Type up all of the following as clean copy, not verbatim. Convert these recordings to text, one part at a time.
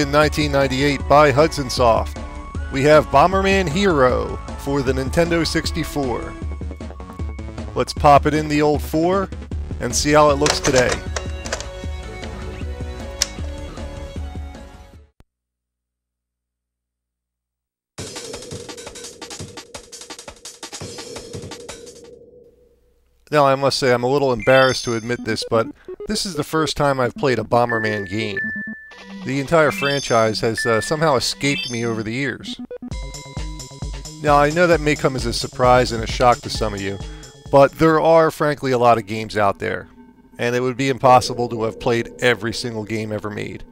in 1998 by Hudson Soft, we have Bomberman Hero for the Nintendo 64. Let's pop it in the old 4 and see how it looks today. Now, I must say I'm a little embarrassed to admit this, but this is the first time I've played a Bomberman game. The entire franchise has somehow escaped me over the years. Now, I know that may come as a surprise and a shock to some of you, but there are, frankly, a lot of games out there, and it would be impossible to have played every single game ever made.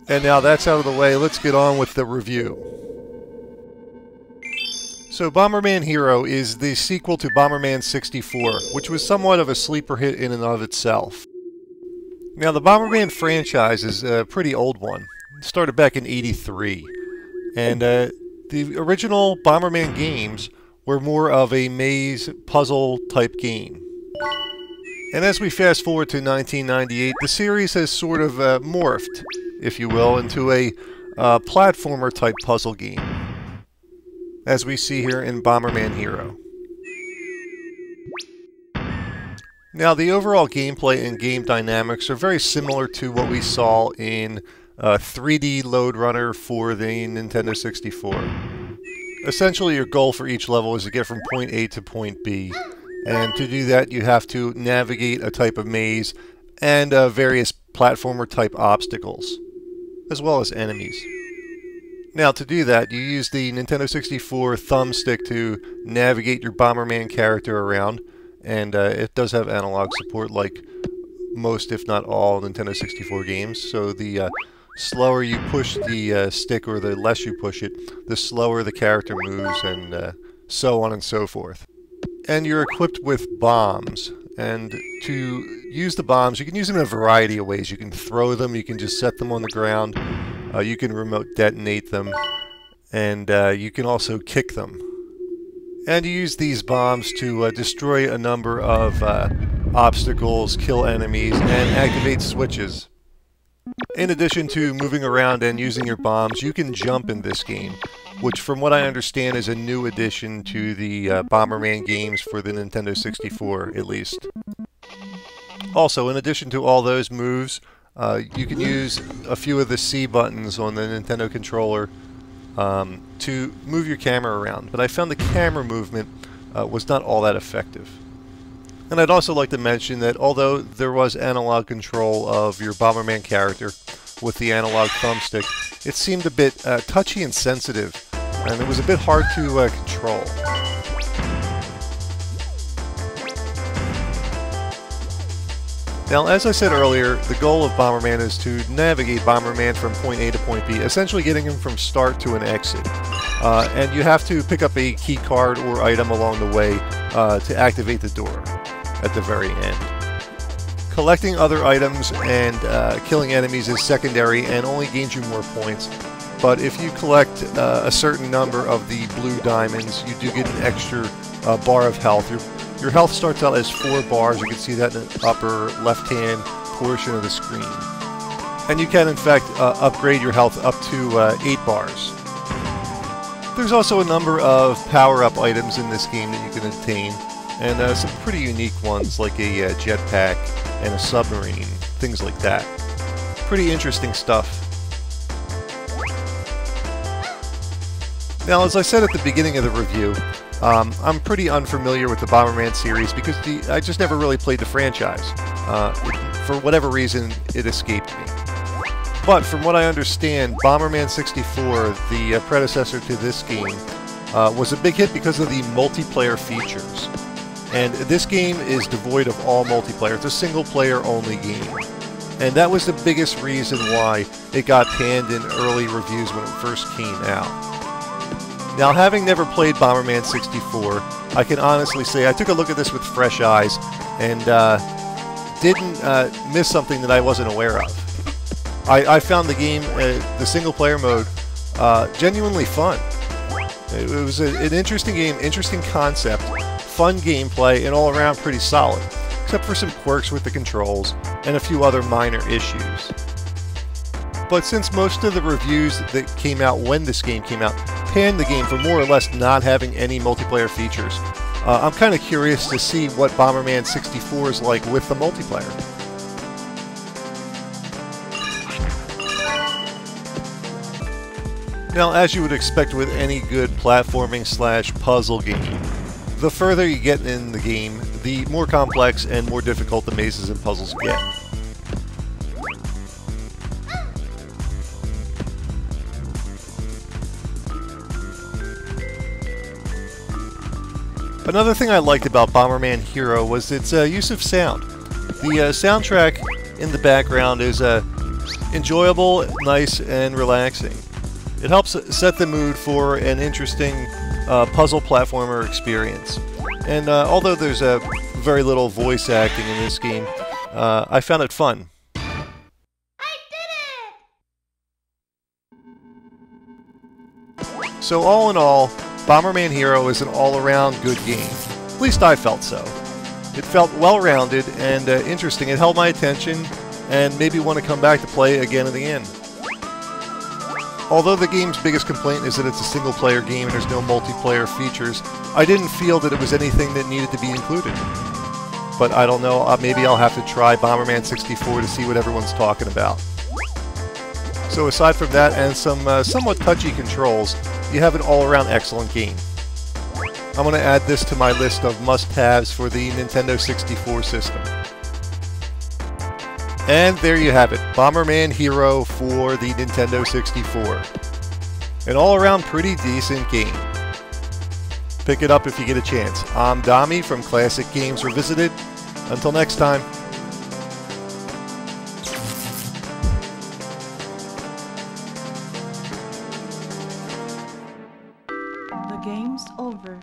And now that's out of the way, let's get on with the review. So Bomberman Hero is the sequel to Bomberman 64, which was somewhat of a sleeper hit in and of itself. Now the Bomberman franchise is a pretty old one. It started back in '83, and the original Bomberman games were more of a maze puzzle type game. And as we fast forward to 1998, the series has sort of morphed, if you will, into a platformer type puzzle game, as we see here in Bomberman Hero. Now, the overall gameplay and game dynamics are very similar to what we saw in 3D Load Runner for the Nintendo 64. Essentially, your goal for each level is to get from point A to point B, and to do that you have to navigate a type of maze and various platformer type obstacles, as well as enemies. Now, to do that, you use the Nintendo 64 thumbstick to navigate your Bomberman character around, and it does have analog support like most, if not all, Nintendo 64 games. So the slower you push the stick, or the less you push it, the slower the character moves, and so on and so forth. And you're equipped with bombs. And to use the bombs, you can use them in a variety of ways. You can throw them, you can just set them on the ground. You can remote detonate them, and you can also kick them. And you use these bombs to destroy a number of obstacles, kill enemies, and activate switches. In addition to moving around and using your bombs, you can jump in this game, which from what I understand is a new addition to the Bomberman games for the Nintendo 64, at least. Also, in addition to all those moves, you can use a few of the C buttons on the Nintendo controller to move your camera around, but I found the camera movement was not all that effective. And I'd also like to mention that although there was analog control of your Bomberman character with the analog thumbstick, it seemed a bit touchy and sensitive, and it was a bit hard to control. Now, as I said earlier, the goal of Bomberman is to navigate Bomberman from point A to point B, essentially getting him from start to an exit. And you have to pick up a key card or item along the way to activate the door at the very end. Collecting other items and killing enemies is secondary and only gains you more points. But if you collect a certain number of the blue diamonds, you do get an extra bar of health. Your health starts out as 4 bars. You can see that in the upper left-hand portion of the screen. And you can, in fact, upgrade your health up to 8 bars. There's also a number of power-up items in this game that you can obtain, and some pretty unique ones like a jetpack and a submarine, things like that. Pretty interesting stuff. Now, as I said at the beginning of the review, I'm pretty unfamiliar with the Bomberman series because I just never really played the franchise. For whatever reason, it escaped me. But from what I understand, Bomberman 64, the predecessor to this game, was a big hit because of the multiplayer features. And this game is devoid of all multiplayer. It's a single-player only game. And that was the biggest reason why it got panned in early reviews when it first came out. Now, having never played Bomberman 64, I can honestly say I took a look at this with fresh eyes and didn't miss something that I wasn't aware of. I found the game, the single-player mode, genuinely fun. It was an interesting game, interesting concept, fun gameplay, and all around pretty solid, except for some quirks with the controls and a few other minor issues. but since most of the reviews that came out when this game came out panned the game for more or less not having any multiplayer features, I'm kind of curious to see what Bomberman 64 is like with the multiplayer. Now, as you would expect with any good platforming/puzzle game, the further you get in the game, the more complex and more difficult the mazes and puzzles get. Another thing I liked about Bomberman Hero was its use of sound. The soundtrack in the background is enjoyable, nice, and relaxing. It helps set the mood for an interesting puzzle platformer experience. And although there's very little voice acting in this game, I found it fun. I did it! So all in all, Bomberman Hero is an all-around good game. At least I felt so. It felt well-rounded and interesting. It held my attention and made me want to come back to play again and again. Although the game's biggest complaint is that it's a single-player game and there's no multiplayer features, I didn't feel that it was anything that needed to be included. But I don't know, maybe I'll have to try Bomberman 64 to see what everyone's talking about. So aside from that and some somewhat touchy controls, you have an all-around excellent game. I'm going to add this to my list of must-haves for the Nintendo 64 system. And there you have it, Bomberman Hero for the Nintendo 64. An all-around pretty decent game. Pick it up if you get a chance. I'm Dommy from Classic Games Revisited. Until next time. The game's over.